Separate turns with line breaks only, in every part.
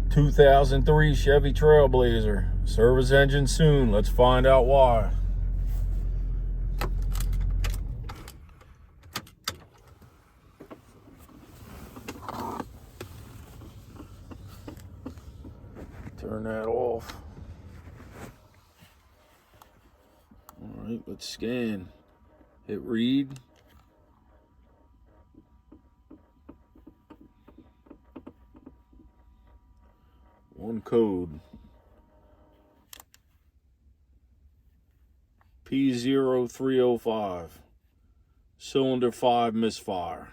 2003 Chevy Trailblazer. Service engine soon. Let's find out why. Turn that off. All right, let's scan. Hit read. One code. P0305. Cylinder 5 misfire.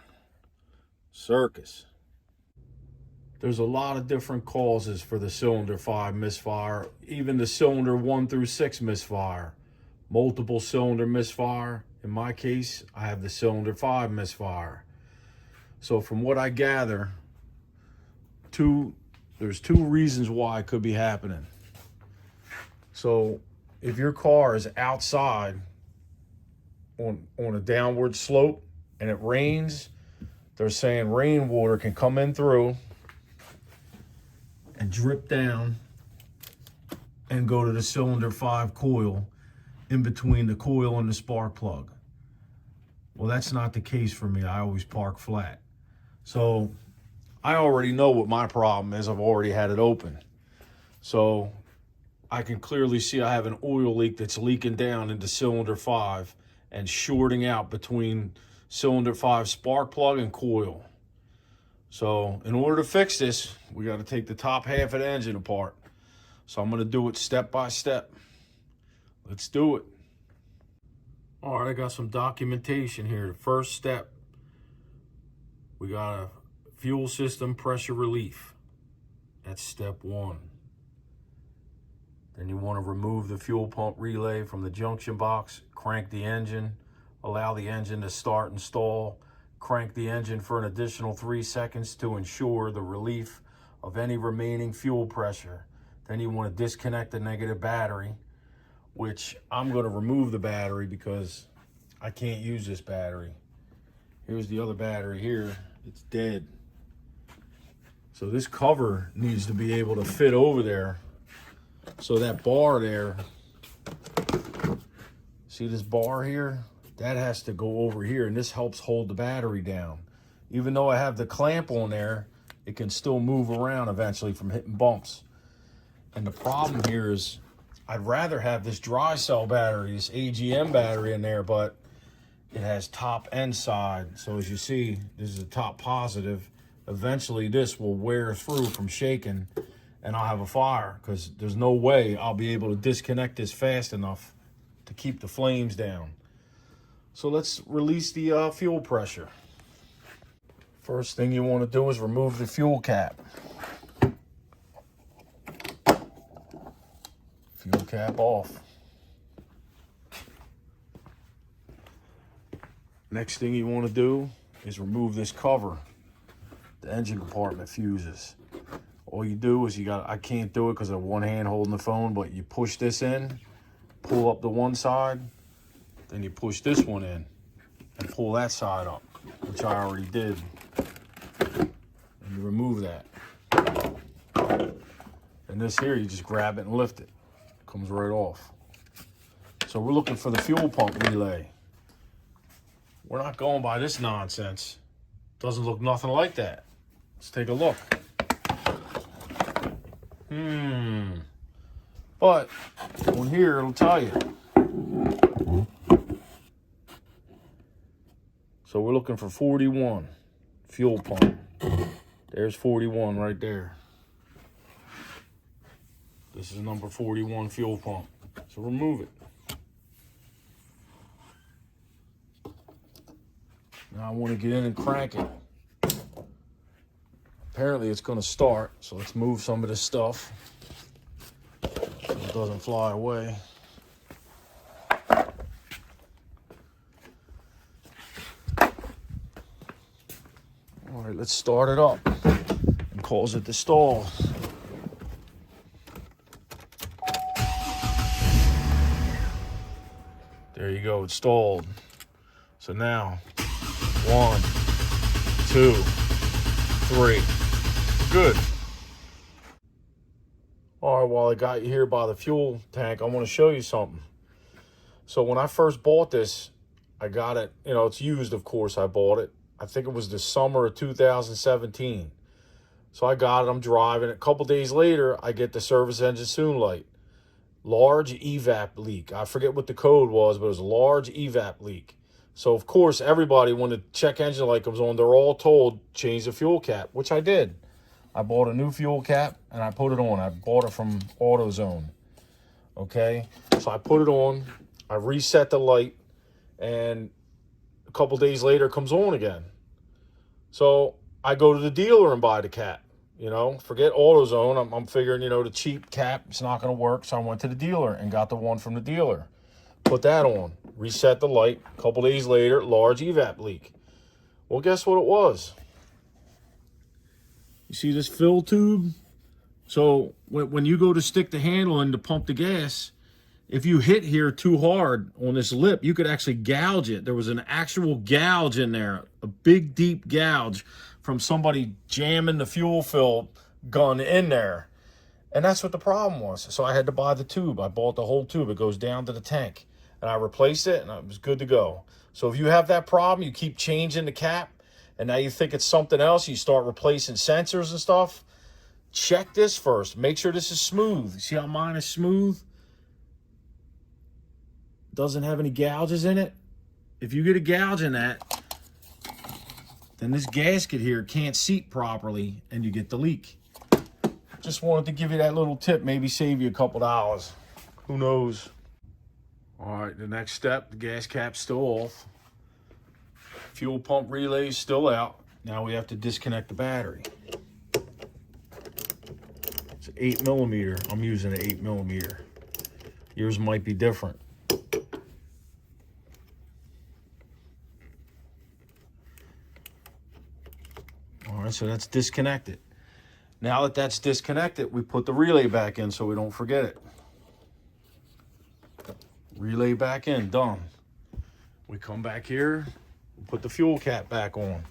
Circus. There's a lot of different causes for the cylinder 5 misfire, even the cylinder 1 through 6 misfire. Multiple cylinder misfire. In my case, I have the cylinder 5 misfire. So from what I gather, there's two reasons why it could be happening. So if your car is outside on a downward slope and it rains, they're saying rainwater can come in through and drip down and go to the cylinder 5 coil in between the coil and the spark plug. Well, that's not the case for me. I always park flat. So I already know what my problem is. I've already had it open. So I can clearly see I have an oil leak that's leaking down into cylinder 5 and shorting out between cylinder 5 spark plug and coil. So in order to fix this, we got to take the top half of the engine apart. So I'm going to do it step by step. Let's do it. All right, I got some documentation here. The first step, we got a fuel system pressure relief. That's step 1. Then you want to remove the fuel pump relay from the junction box, crank the engine, allow the engine to start and stall, crank the engine for an additional 3 seconds to ensure the relief of any remaining fuel pressure. Then you want to disconnect the negative battery, which I'm going to remove the battery because I can't use this battery. Here's the other battery here. It's dead. So this cover needs to be able to fit over there. So that bar there, see this bar here? That has to go over here, and this helps hold the battery down. Even though I have the clamp on there, it can still move around eventually from hitting bumps. And the problem here is I'd rather have this dry cell battery, this AGM battery in there, but it has top and side. So as you see, this is a top positive. Eventually this will wear through from shaking and I'll have a fire because there's no way I'll be able to disconnect this fast enough to keep the flames down. So let's release the fuel pressure. First thing you want to do is remove the fuel cap. Fuel cap off. Next thing you want to do is remove this cover, the engine compartment fuses. All you do is I can't do it because I have one hand holding the phone, but you push this in, pull up the one side, then you push this one in and pull that side up, which I already did. And you remove that. And this here, you just grab it and lift it. It comes right off. So we're looking for the fuel pump relay. We're not going by this nonsense. Doesn't look nothing like that. Let's take a look. But on here, it'll tell you. So we're looking for 41 fuel pump. There's 41 right there. This is number 41 fuel pump. So remove it. Now I want to get in and crank it. Apparently it's going to start, so let's move some of this stuff so it doesn't fly away. All right, let's start it up and cause it to stall. There you go, it's stalled. So now, 1, 2, 3. Good. All right, while I got you here by the fuel tank, I want to show you something. So when I first bought this, I got it, you know, it's used, of course. I bought it. I think it was the summer of 2017. So I got it, I'm driving. A couple days later, I get the service engine soon light. Large evap leak. I forget what the code was, but it was a large evap leak. So, of course, everybody, when the check engine light comes on, they're all told, change the fuel cap, which I did. I bought a new fuel cap, and I put it on. I bought it from AutoZone, okay? So I put it on, I reset the light, and a couple days later, it comes on again. So I go to the dealer and buy the cap, you know? Forget AutoZone. I'm figuring, you know, the cheap cap, it's not going to work, so I went to the dealer and got the one from the dealer. Put that on, reset the light. A couple days later, large evap leak. Well, guess what it was? You see this fill tube? So when you go to stick the handle in to pump the gas, if you hit here too hard on this lip, you could actually gouge it. There was an actual gouge in there, a big, deep gouge from somebody jamming the fuel fill gun in there. And that's what the problem was. So I had to buy the tube. I bought the whole tube. It goes down to the tank. And I replaced it, and it was good to go. So if you have that problem, you keep changing the cap, and now you think it's something else, you start replacing sensors and stuff, check this first. Make sure this is smooth. See how mine is smooth? Doesn't have any gouges in it. If you get a gouge in that, then this gasket here can't seat properly, and you get the leak. Just wanted to give you that little tip, maybe save you a couple dollars. Who knows? All right, the next step, the gas cap's still off. Fuel pump relay is still out. Now we have to disconnect the battery. It's 8mm. I'm using an 8mm. Yours might be different. All right, so that's disconnected. Now that that's disconnected, we put the relay back in so we don't forget it. Relay back in, done. We come back here, put the fuel cap back on.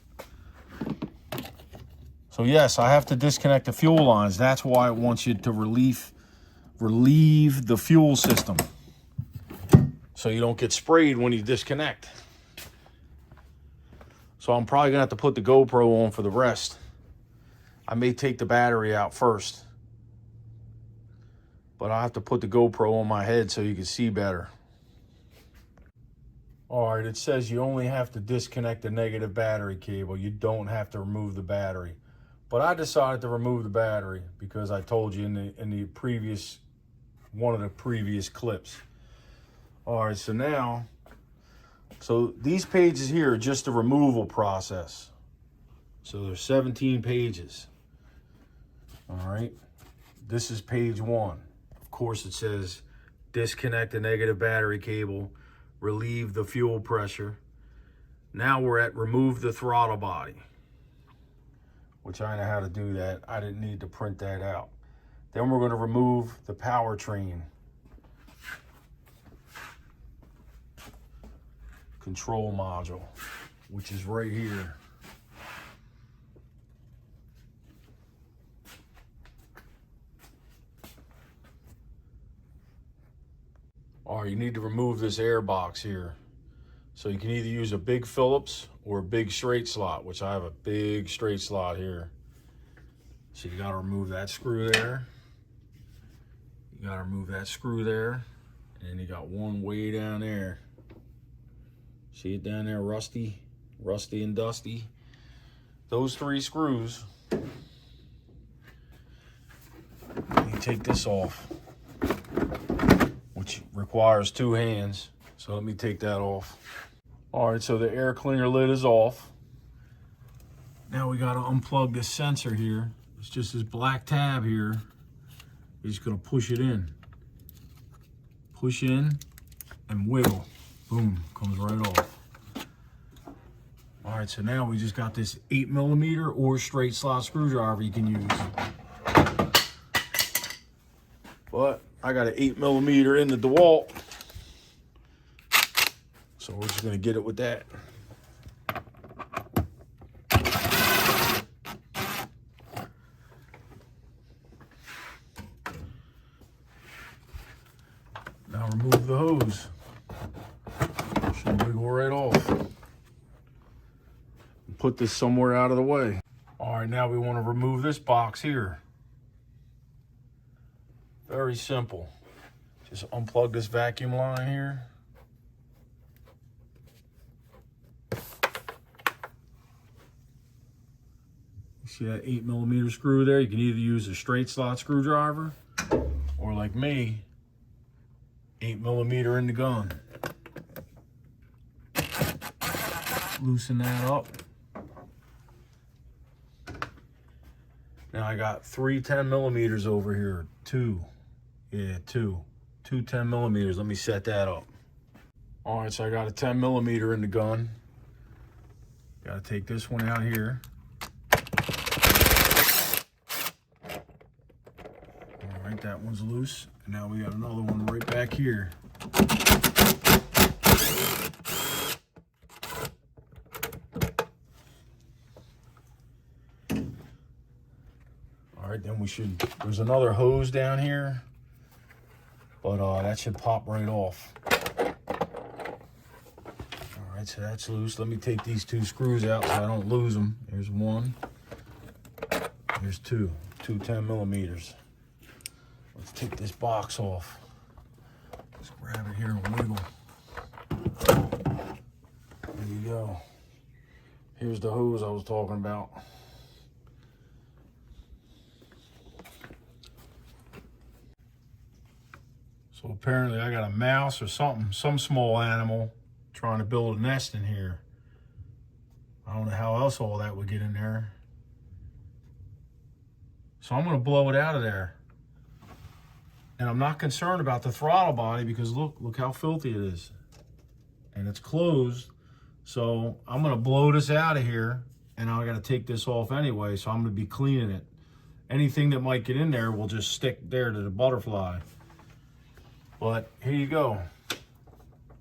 So yes, I have to disconnect the fuel lines. That's why it wants you to relieve the fuel system, so you don't get sprayed when you disconnect. So I'm probably gonna have to put the GoPro on for the rest. I may take the battery out first, but I have to put the GoPro on my head so you can see better. All right, it says you only have to disconnect the negative battery cable. You don't have to remove the battery. But I decided to remove the battery because I told you in the previous, one of the previous clips. All right, so now, so these pages here are just the removal process. So there's 17 pages. All right, this is page 1. Of course, it says disconnect the negative battery cable, relieve the fuel pressure. Now we're at remove the throttle body, which I know how to do that. I didn't need to print that out. Then we're going to remove the powertrain control module, which is right here. Or you need to remove this air box here. So you can either use a big Phillips or a big straight slot, which I have a big straight slot here. So you gotta remove that screw there. You gotta remove that screw there. And you got one way down there. See it down there, rusty and dusty? Those 3 screws. You take this off, which requires 2 hands. So let me take that off. All right, so the air cleaner lid is off. Now we gotta unplug this sensor here. It's just this black tab here. You're just gonna push it in. Push in and wiggle. Boom, comes right off. All right, so now we just got this 8mm or straight slot screwdriver you can use. But I got an 8mm in the DeWalt. So we're just gonna get it with that. remove the hose. Should wiggle right off. Put this somewhere out of the way. All right, now we want to remove this box here. Very simple. Just unplug this vacuum line here. See that 8mm screw there? You can either use a straight slot screwdriver or, like me, 8mm in the gun. Loosen that up. Now I got 3 10mm over here. Two 10mm. Let me set that up. All right, so I got a 10mm in the gun. Got to take this one out here. All right, that one's loose. And now we got another one right back here. All right, then there's another hose down here, but that should pop right off. All right, so that's loose. Let me take these 2 screws out so I don't lose them. There's one, there's 2 10mm. Let's take this box off. Let's grab it here and wiggle. There you go. Here's the hose I was talking about. So apparently I got a mouse or something, some small animal trying to build a nest in here. I don't know how else all that would get in there. So I'm gonna blow it out of there. And I'm not concerned about the throttle body because look how filthy it is. And it's closed. So I'm gonna blow this out of here, and I gotta take this off anyway, so I'm gonna be cleaning it. Anything that might get in there will just stick there to the butterfly. But here you go.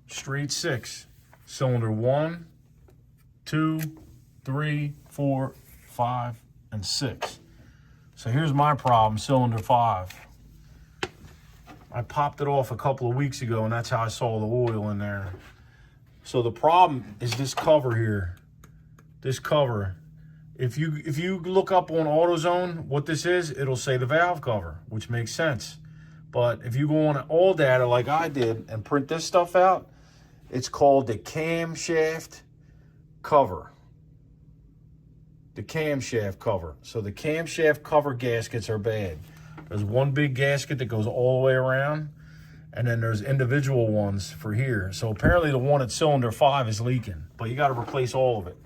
Straight 6. Cylinder 1, 2, 3, 4, 5, and 6. So here's my problem, cylinder 5. I popped it off a couple of weeks ago, and that's how I saw the oil in there. So the problem is this cover here. This cover. If you look up on AutoZone what this is, it'll say the valve cover, which makes sense. But if you go on all data like I did and print this stuff out, it's called the camshaft cover. The camshaft cover. So the camshaft cover gaskets are bad. There's one big gasket that goes all the way around, and then there's individual ones for here. So apparently the one at cylinder 5 is leaking, but you got to replace all of it.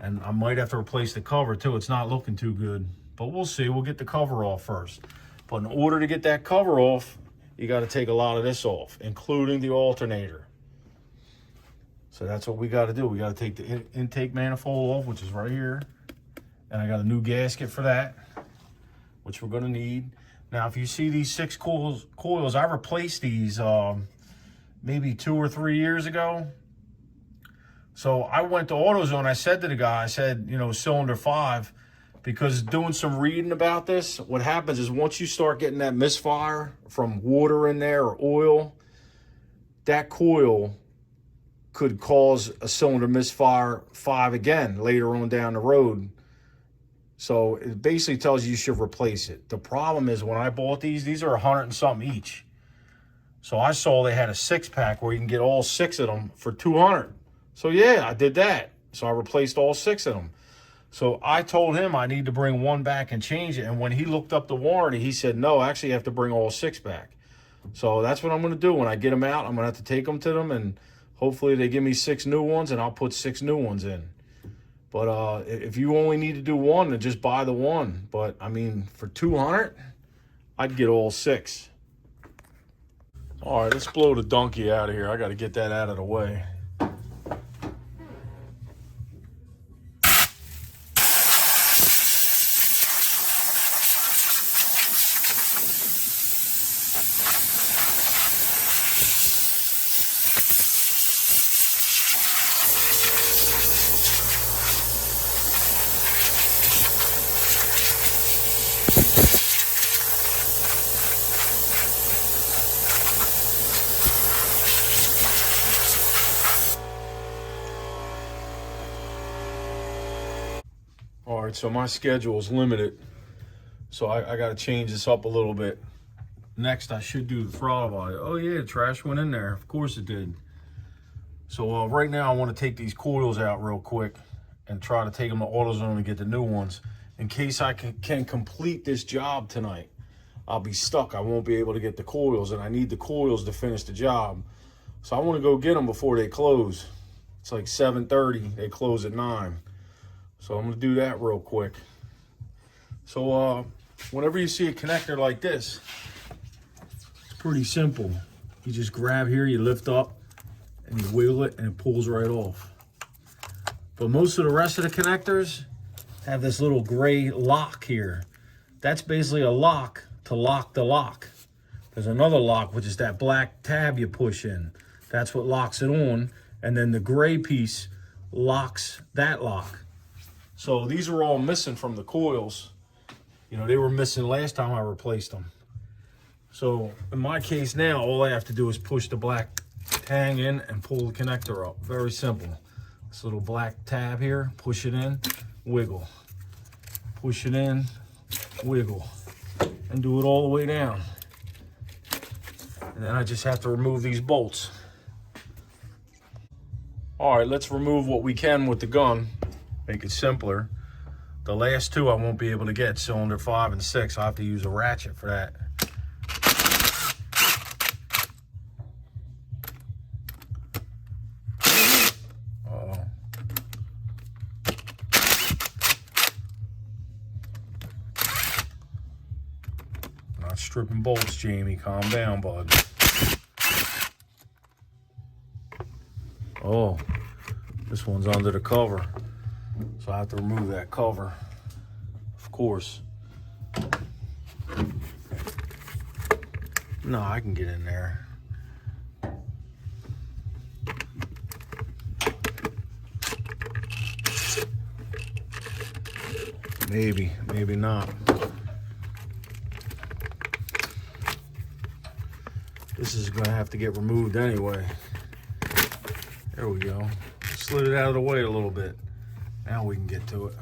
And I might have to replace the cover too. It's not looking too good, but we'll see. We'll get the cover off first. But in order to get that cover off, you got to take a lot of this off, including the alternator. So that's what we got to do. We got to take the intake manifold off, which is right here. And I got a new gasket for that, which we're going to need. Now, if you see these 6 coils, I replaced these maybe 2 or 3 years ago. So I went to AutoZone. I said to the guy, I said, you know, cylinder 5, because doing some reading about this, what happens is once you start getting that misfire from water in there or oil, that coil could cause a cylinder misfire 5 again later on down the road. So it basically tells you should replace it. The problem is when I bought these are 100 and something each. So I saw they had a 6-pack where you can get all 6 of them for 200. So yeah, I did that. So I replaced all 6 of them. So I told him I need to bring one back and change it. And when he looked up the warranty, he said, no, actually you have to bring all 6 back. So that's what I'm going to do. When I get them out, I'm going to have to take them to them, and hopefully they give me 6 new ones, and I'll put 6 new ones in. But if you only need to do one, then just buy the one. But I mean, for 200, I'd get all 6. All right, let's blow the donkey out of here. I got to get that out of the way. so my schedule is limited. So I got to change this up a little bit. Next, I should do the throttle body. Oh yeah, trash went in there. Of course it did. So right now I want to take these coils out real quick and try to take them to AutoZone and get the new ones. In case I can complete this job tonight, I'll be stuck. I won't be able to get the coils, and I need the coils to finish the job. So I want to go get them before they close. It's like 7:30. They close at 9. So I'm going to do that real quick. So whenever you see a connector like this, it's pretty simple. You just grab here, you lift up, and you wiggle it, and it pulls right off. But most of the rest of the connectors have this little gray lock here. That's basically a lock to lock the lock. There's another lock, which is that black tab you push in. That's what locks it on. And then the gray piece locks that lock. So these are all missing from the coils. You know, they were missing last time I replaced them. So in my case now, all I have to do is push the black tang in and pull the connector up. Very simple. This little black tab here, push it in, wiggle. Push it in, wiggle. And do it all the way down. And then I just have to remove these bolts. All right, let's remove what we can with the gun. Make it simpler. The last two I won't be able to get, cylinder 5 and 6. I'll have to use a ratchet for that. Not stripping bolts, Jamie. Calm down, bud. Oh, this one's under the cover. So I have to remove that cover, of course. No, I can get in there. Maybe, maybe not. This is gonna have to get removed anyway. There we go. Slid it out of the way a little bit. Now we can get to it.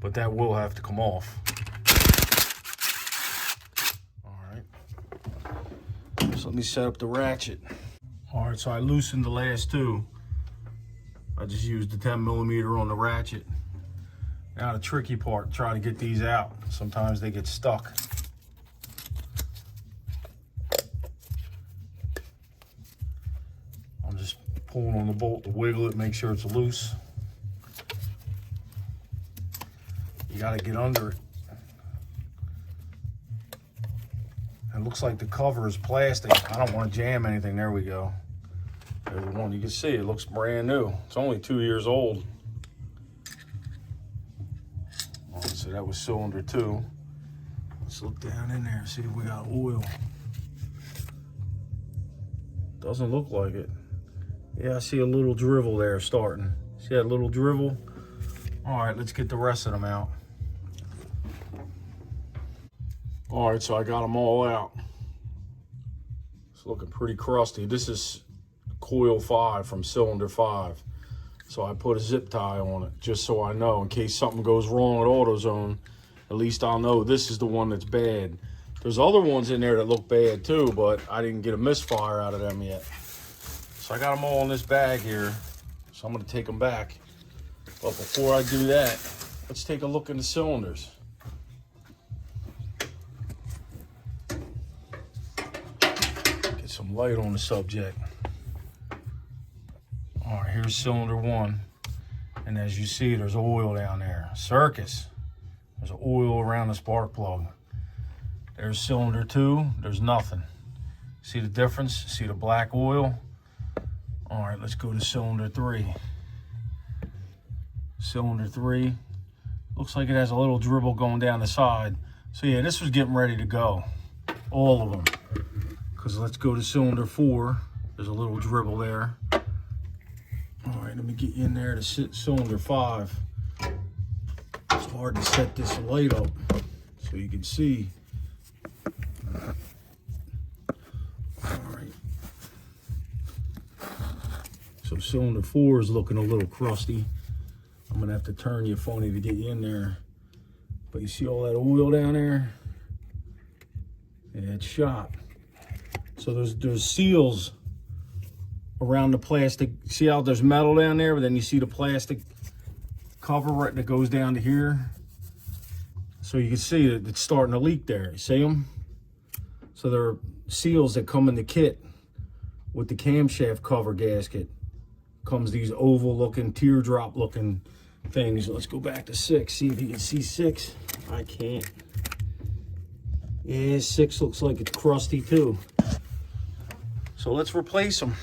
But that will have to come off. All right. So let me set up the ratchet. All right, so I loosened the last two. I just used the 10mm on the ratchet. Now the tricky part, try to get these out. Sometimes they get stuck. I'm just pulling on the bolt to wiggle it, make sure it's loose. You gotta get under it. It looks like the cover is plastic. I don't want to jam anything. There we go. There's one. You can see it looks brand new. It's only 2 years old. Oh, so that was cylinder 2. Let's look down in there, see if we got oil. Doesn't look like it. Yeah, I see a little drivel there starting. See that little drivel? All right, let's get the rest of them out. All right, so I got them all out. It's looking pretty crusty. This is coil 5 from cylinder 5. So I put a zip tie on it just so I know in case something goes wrong at AutoZone. At least I'll know this is the one that's bad. There's other ones in there that look bad too, but I didn't get a misfire out of them yet. So I got them all in this bag here. So I'm gonna take them back. But before I do that, let's take a look in the cylinders. Get some light on the subject. All right, here's cylinder 1. And as you see, there's oil down there. Circus. There's oil around the spark plug. There's cylinder 2, there's nothing. See the difference? See the black oil? All right, let's go to cylinder 3. Cylinder 3, looks like it has a little dribble going down the side. So yeah, this was getting ready to go, all of them. Because let's go to cylinder 4, there's a little dribble there. All right, let me get you in there to cylinder 5. It's hard to set this light up so you can see. All right. So cylinder 4 is looking a little crusty. I'm gonna have to turn you funny to get you in there. But you see all that oil down there? Yeah, it's shot. So there's seals around the plastic. See how there's metal down there, but then you see the plastic cover right that goes down to here. So you can see that it's starting to leak there. You see them? So there are seals that come in the kit with the camshaft cover gasket. Comes these oval looking, teardrop looking things. Let's go back to 6, see if you can see 6. I can't. Yeah, 6 looks like it's crusty too. So let's replace them.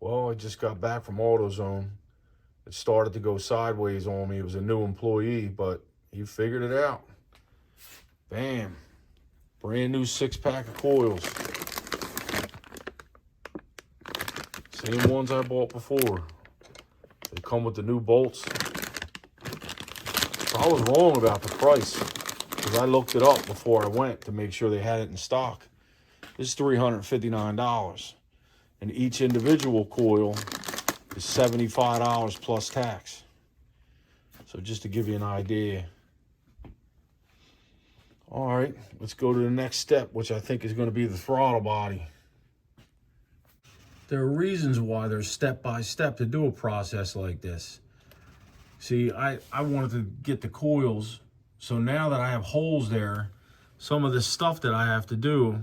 Well, I just got back from AutoZone. It started to go sideways on me. It was a new employee, but he figured it out. Bam. Brand new 6-pack of coils. Same ones I bought before. They come with the new bolts. So I was wrong about the price, because I looked it up before I went to make sure they had it in stock. This is $359. And each individual coil is $75 plus tax. So just to give you an idea. All right, let's go to the next step, which I think is going to be the throttle body. There are reasons why there's step-by-step to do a process like this. See, I wanted to get the coils, so now that I have holes there, some of the stuff that I have to do,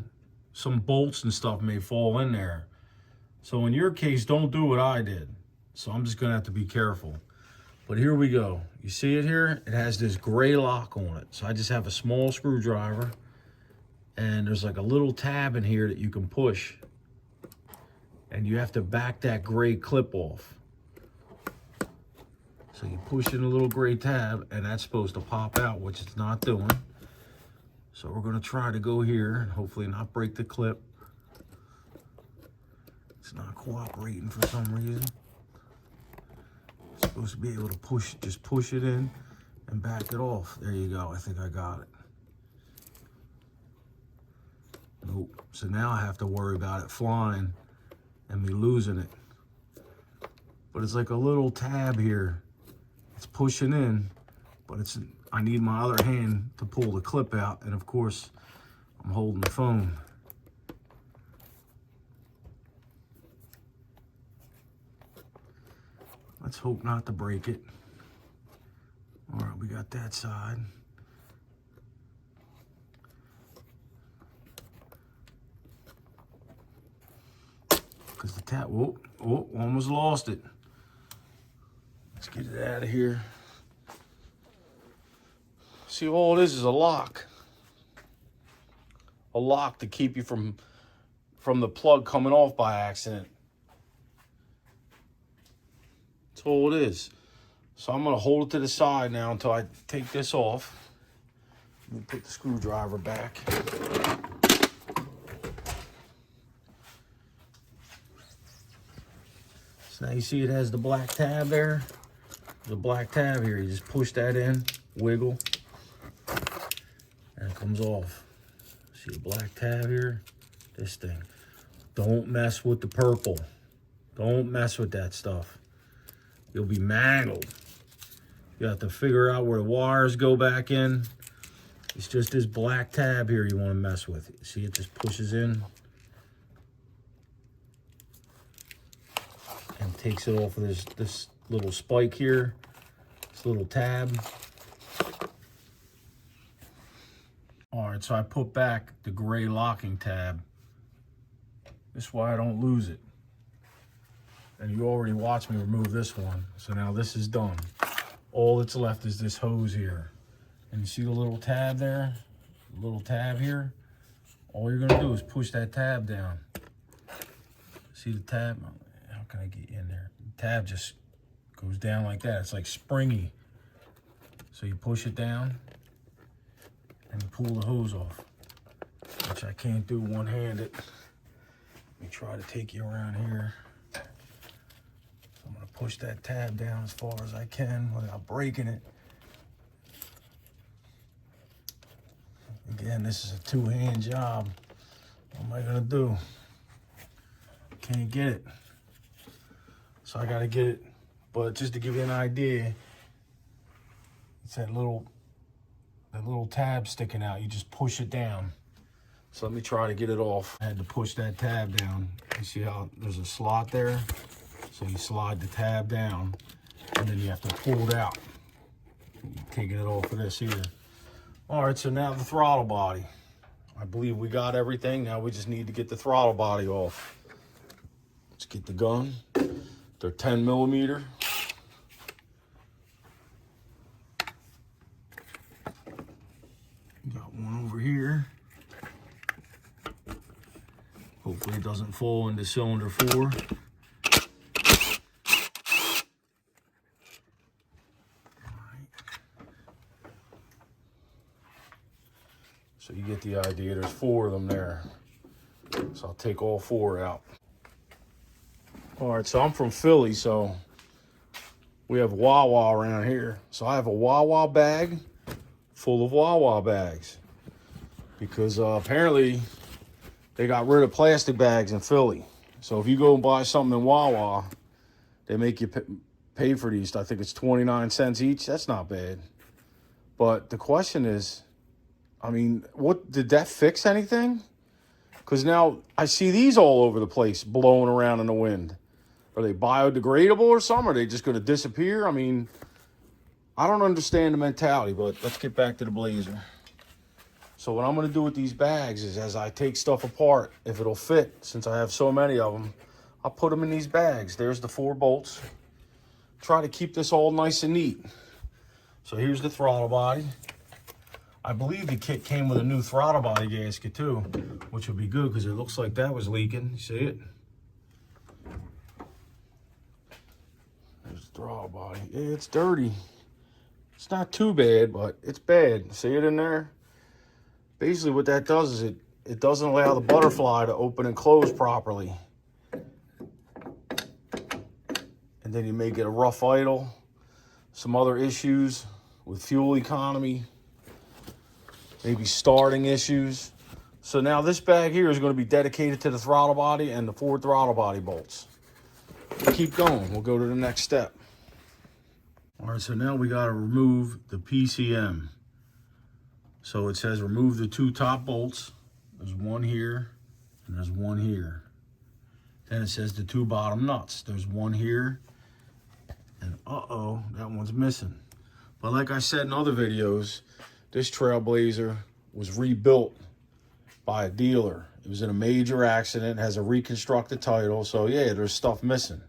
some bolts and stuff may fall in there. So in your case, don't do what I did. So I'm just gonna have to be careful. But here we go. You see it here? It has this gray lock on it. So I just have a small screwdriver, and there's like a little tab in here that you can push. And you have to back that gray clip off. So you push in a little gray tab, and that's supposed to pop out, which it's not doing. So we're gonna try to go here and hopefully not break the clip. It's not cooperating for some reason. It's supposed to be able to push, just push it in and back it off. There you go, I think I got it. Nope, so now I have to worry about it flying and me losing it. But it's like a little tab here. It's pushing in, but I need my other hand to pull the clip out, and of course, I'm holding the phone. Let's hope not to break it. All right, we got that side. Because the tab, oh, almost lost it. Let's get it out of here. See, all it is a lock. A lock to keep you from the plug coming off by accident. That's all it is. So I'm gonna hold it to the side now until I take this off. Let me put the screwdriver back. So now you see it has the black tab there. The black tab here, you just push that in, wiggle, and it comes off. See the black tab here? This thing. Don't mess with the purple. Don't mess with that stuff. You'll be mangled. You have to figure out where the wires go back in. It's just this black tab here you want to mess with. See, it just pushes in and takes it off of this little spike here, this little tab. All right, so I put back the gray locking tab. This is why I don't lose it. And you already watched me remove this one. So now this is done. All that's left is this hose here. And you see the little tab there? The little tab here? All you're gonna do is push that tab down. See the tab? How can I get in there? The tab just goes down like that. It's like springy. So you push it down and you pull the hose off, which I can't do one-handed. Let me try to take you around here. So I'm gonna push that tab down as far as I can without breaking it. Again, this is a two-hand job. What am I gonna do? Can't get it. So I gotta get it But just to give you an idea, it's that little tab sticking out. You just push it down. So let me try to get it off. I had to push that tab down. You see how there's a slot there? So you slide the tab down, and then you have to pull it out. Taking it off of this here. All right, so now the throttle body. I believe we got everything. Now we just need to get the throttle body off. Let's get the gun. They're 10 millimeter. Got one over here. Hopefully it doesn't fall into cylinder 4. So you get the idea, there's 4 of them there. So I'll take all 4 out. All right, so I'm from Philly, so we have Wawa around here. So I have a Wawa bag full of Wawa bags. Because apparently they got rid of plastic bags in Philly. So if you go and buy something in Wawa, they make you pay for these. I think it's 29 cents each. That's not bad. But the question is, I mean, what did that fix anything? Because now I see these all over the place blowing around in the wind. Are they biodegradable or something? Are they just going to disappear? I mean, I don't understand the mentality, but let's get back to the Blazer. So what I'm going to do with these bags is as I take stuff apart, if it'll fit, since I have so many of them, I'll put them in these bags. There's the 4 bolts. Try to keep this all nice and neat. So here's the throttle body. I believe the kit came with a new throttle body gasket too, which would be good because it looks like that was leaking. You see it? There's the throttle body. Yeah, it's dirty. It's not too bad, but it's bad. See it in there? Basically what that does is it doesn't allow the butterfly to open and close properly. And then you may get a rough idle, some other issues with fuel economy, maybe starting issues. So now this bag here is going to be dedicated to the throttle body and the 4 throttle body bolts. Keep going. We'll go to the next step. All right, so now we got to remove the PCM. So it says remove the 2 top bolts. There's one here and there's one here. Then it says the 2 bottom nuts. There's one here and uh-oh, that one's missing. But like I said in other videos, this Trailblazer was rebuilt by a dealer. It was in a major accident, has a reconstructed title, so yeah, there's stuff missing.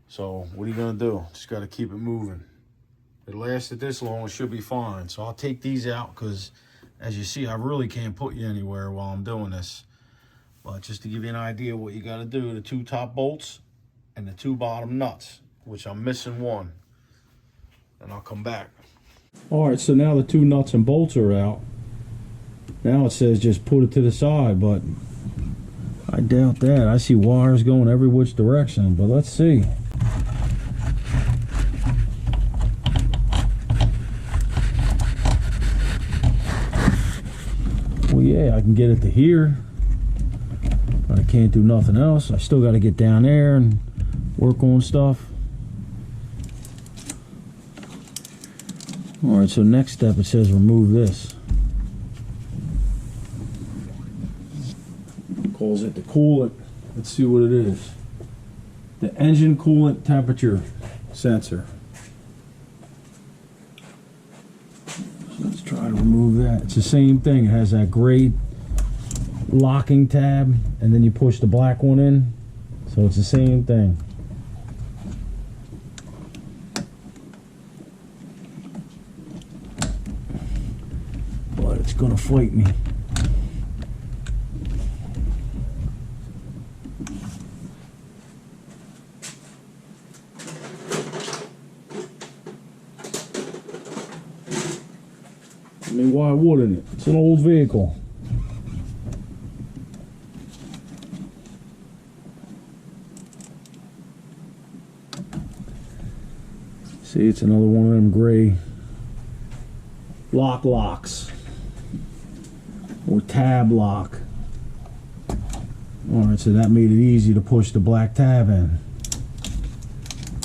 So what are you gonna do? Just gotta keep it moving. It lasted this long, it should be fine. So I'll take these out because as you see, I really can't put you anywhere while I'm doing this. But just to give you an idea what you gotta do, the 2 top bolts and the 2 bottom nuts, which I'm missing one. And I'll come back. All right, so now the 2 nuts and bolts are out. Now it says just put it to the side, but I doubt that. I see wires going every which direction, but let's see. Well, yeah, I can get it to here, but I can't do nothing else. I still got to get down there and work on stuff. All right, so next step, it says remove this. Calls it the coolant. Let's see what it is. The engine coolant temperature sensor. So let's try to remove that. It's the same thing. It has that gray locking tab, and then you push the black one in. So it's the same thing. But it's gonna fight me. I mean, why wouldn't it? It's an old vehicle. See, it's another one of them gray locks or tab lock. All right, so that made it easy to push the black tab in.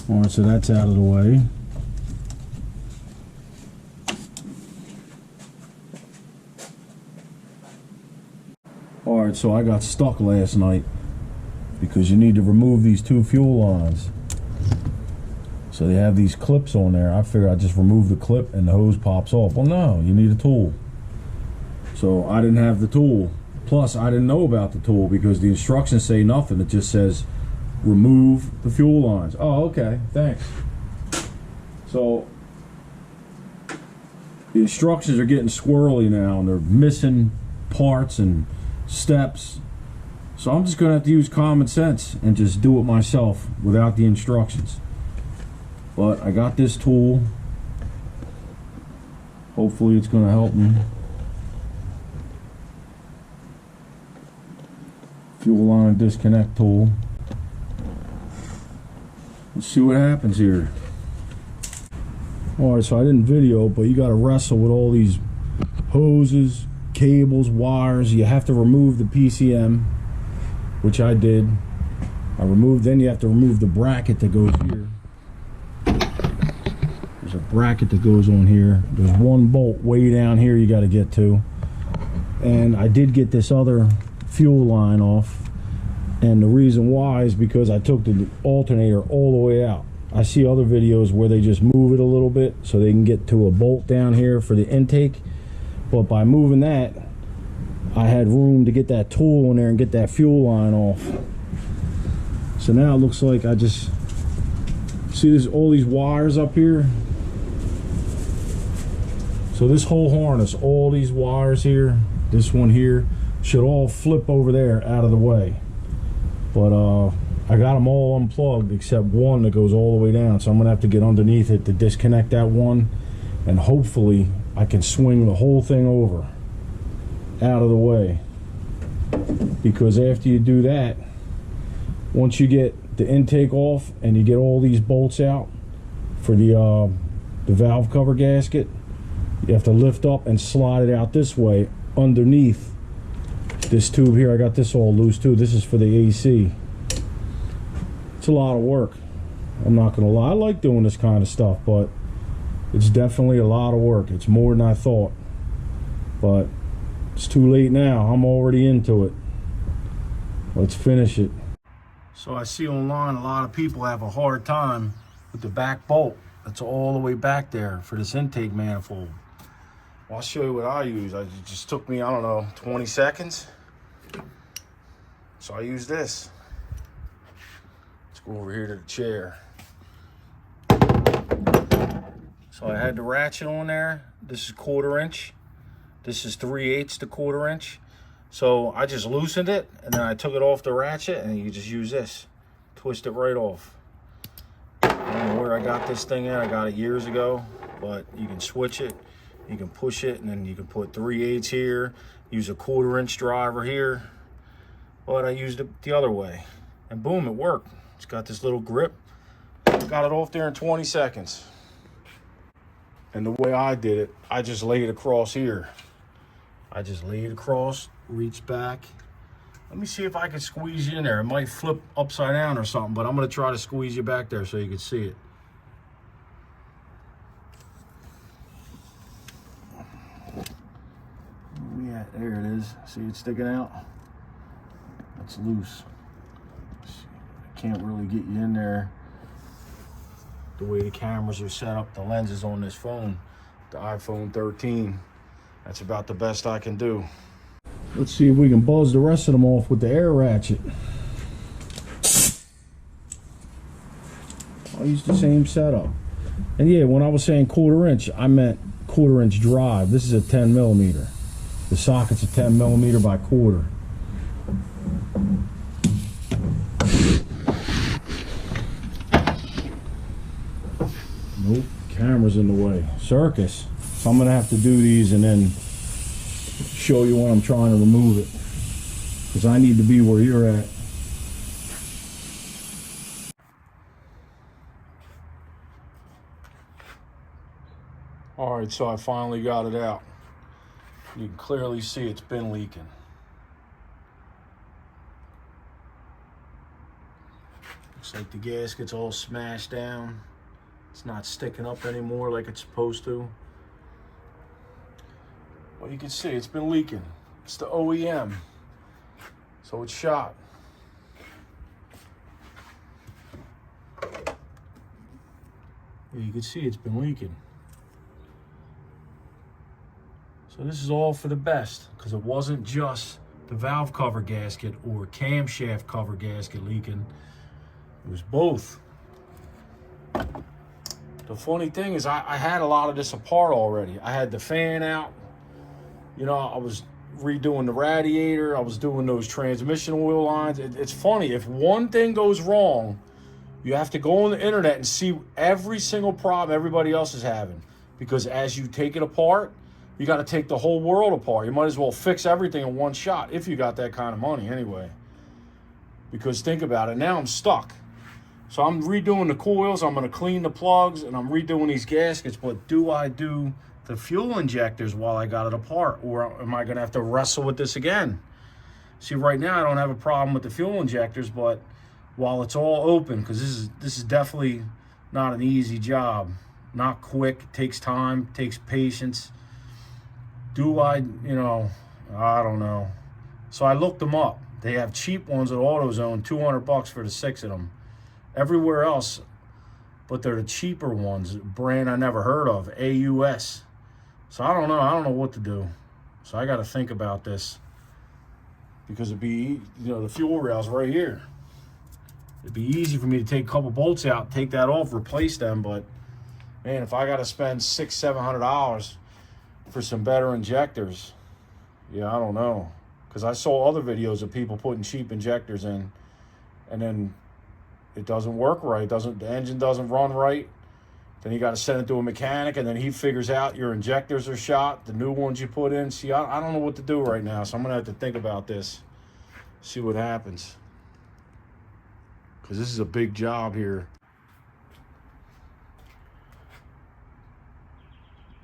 All right, so that's out of the way. All right, so I got stuck last night because you need to remove these two fuel lines. So they have these clips on there. I figured I'd just remove the clip and the hose pops off. Well, no, you need a tool. So I didn't have the tool. Plus, I didn't know about the tool because the instructions say nothing. It just says remove the fuel lines. Oh, okay, thanks. So the instructions are getting squirrely now, and they're missing parts and steps. So I'm just gonna have to use common sense and just do it myself without the instructions. But I got this tool. Hopefully it's gonna help me. Fuel line disconnect tool. Let's see what happens here. Alright, so I didn't video, but you gotta wrestle with all these hoses, cables, wires. You have to remove the PCM, which I did. I removed, then you have to remove the bracket that goes here. There's a bracket that goes on here. There's one bolt way down here you gotta get to. And I did get this other fuel line off. And the reason why is because I took the alternator all the way out. I see other videos where they just move it a little bit so they can get to a bolt down here for the intake. But by moving that, I had room to get that tool in there and get that fuel line off. So now it looks like I just see there's all these wires up here. So this whole harness, all these wires here, this one here, should all flip over there out of the way. But I got them all unplugged except one that goes all the way down. So I'm gonna have to get underneath it to disconnect that one, and hopefully I can swing the whole thing over out of the way. Because after you do that, once you get the intake off and you get all these bolts out for the valve cover gasket, you have to lift up and slide it out this way underneath this tube here. I got this all loose too. This is for the AC. It's a lot of work, I'm not gonna lie. I like doing this kind of stuff, but it's definitely a lot of work. It's more than I thought, but it's too late now. I'm already into it. Let's finish it. So I see online a lot of people have a hard time with the back bolt that's all the way back there for this intake manifold. Well, I'll show you what I use. It just took me, I don't know, 20 seconds. So I use this. Let's go over here to the chair. So I had the ratchet on there. This is 1/4 inch. This is 3/8 to 1/4 inch. So I just loosened it and then I took it off the ratchet, and you just use this. Twist it right off. I don't know where I got this thing at. I got it years ago, but you can switch it. You can push it, and then you can put 3/8 here. Use a 1/4 inch driver here. But I used it the other way, and boom, it worked. It's got this little grip. Got it off there in 20 seconds. And the way I did it, I just laid it across here. I just laid it across, reached back. Let me see if I can squeeze you in there. It might flip upside down or something, but I'm gonna try to squeeze you back there so you can see it. Yeah, there it is. See it sticking out? That's loose. I can't really get you in there. The way the cameras are set up, the lenses on this phone, the iPhone 13, that's about the best I can do. Let's see if we can buzz the rest of them off with the air ratchet. I'll use the same setup. And yeah, when I was saying 1/4 inch, I meant 1/4 inch drive. This is a 10 millimeter. The socket's a 10 millimeter by 1/4. Nope, camera's in the way. Circus. So I'm gonna have to do these and then show you when I'm trying to remove it, because I need to be where you're at. All right, so I finally got it out. You can clearly see it's been leaking. Looks Looks like the gasket's all smashed down. It's not sticking up anymore like it's supposed to. Well, you can see it's been leaking. It's the OEM, so it's shot. You can see it's been leaking. So this is all for the best, because it wasn't just the valve cover gasket or camshaft cover gasket leaking. It was both. The funny thing is I had a lot of this apart already. I had the fan out. You know, I was redoing the radiator. I was doing those transmission oil lines. It's funny, if one thing goes wrong, you have to go on the internet and see every single problem everybody else is having. Because as you take it apart, you got to take the whole world apart. You might as well fix everything in one shot if you got that kind of money anyway. Because think about it, now I'm stuck. So I'm redoing the coils, I'm going to clean the plugs, and I'm redoing these gaskets. But do I do the fuel injectors while I got it apart? Or am I going to have to wrestle with this again? See, right now I don't have a problem with the fuel injectors, but while it's all open, because this is definitely not an easy job. Not quick, takes time, takes patience. Do I, you know, I don't know. So I looked them up. They have cheap ones at AutoZone, $200 for the 6 of them. Everywhere else, but they're the cheaper ones, brand I never heard of, AUS. So I don't know what to do. So I got to think about this, because it'd be, you know, the fuel rail's right here. It'd be easy for me to take a couple bolts out, take that off, replace them, but man, if I got to spend $600-700 for some better injectors, yeah, I don't know. Because I saw other videos of people putting cheap injectors in, and then it doesn't work right. The engine doesn't run right. Then you got to send it to a mechanic, and then he figures out your injectors are shot, the new ones you put in. See, I don't know what to do right now, so I'm going to have to think about this, see what happens. Because this is a big job here.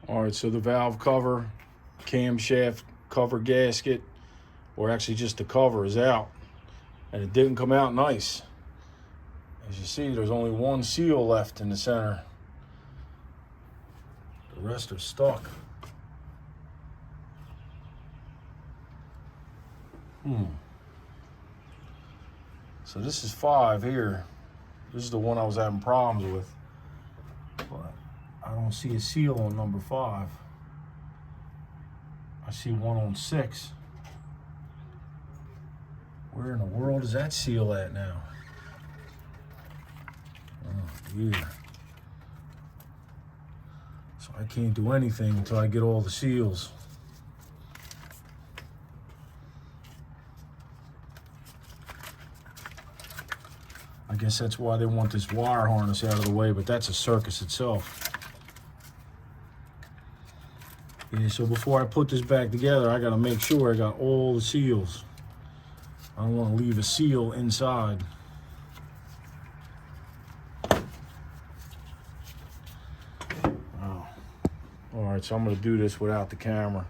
All right, so the valve cover, camshaft cover gasket, or actually just the cover, is out. And it didn't come out nice. As you see, there's only one seal left in the center. The rest are stuck. So this is 5 here. This is the one I was having problems with. But I don't see a seal on number 5. I see one on 6. Where in the world is that seal at now? Oh dear. So I can't do anything until I get all the seals. I guess that's why they want this wire harness out of the way, but that's a circus itself. Yeah, so before I put this back together, I gotta make sure I got all the seals. I don't want to leave a seal inside. Oh. All right, so I'm gonna do this without the camera.